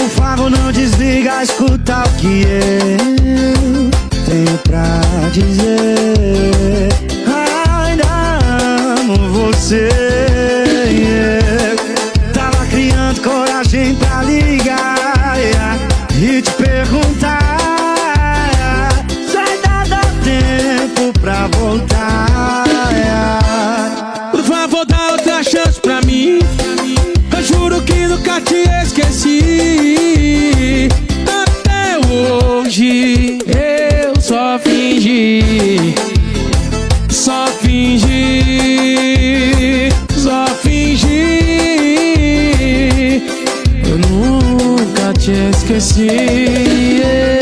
Por favor, não desliga, escuta o que eu tenho pra dizer. Ainda amo você. Tava criando coragem pra ligar e te perguntar se ainda dá tempo pra voltar. Por favor, dá outra chance pra mim. Eu juro que nunca te esqueci. Até hoje eu só fingi. Só fingi. Só fingi. Eu nunca te esqueci.